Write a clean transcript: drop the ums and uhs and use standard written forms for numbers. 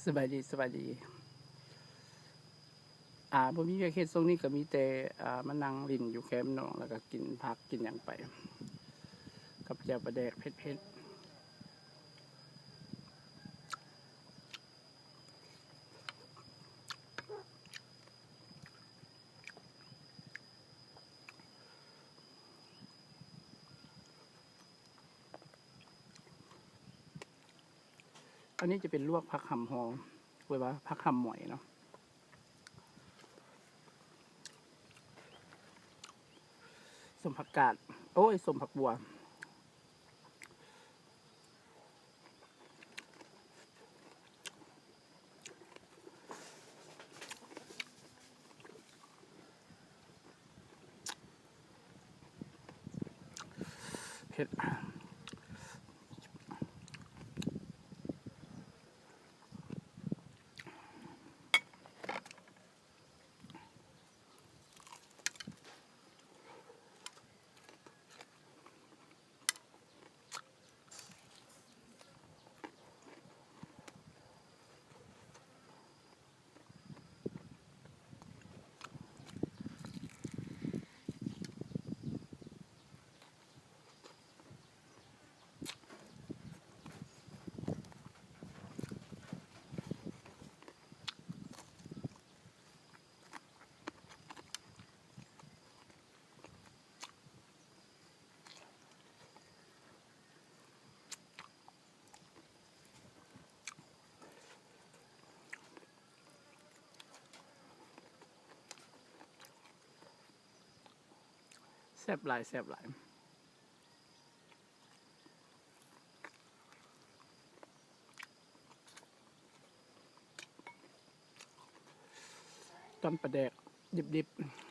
สบายดีสบายดีบ่มีเวียกเฮ็ดช่วงนี้ก็มีแต่มานั่งลิ้นอยู่แคมป์น้องแล้วก็กินผักกินหยังไปกับแจ่วปลาแดกเผ็ดๆอันนี้จะเป็นลวกผักหำหอมหรือว่าผักหำหมอยเนาะสมผักกาดโอ้ยสมผักบัวเผ็ดแซ่บหลายแซ่บหลายตำปลาแดกดิบๆ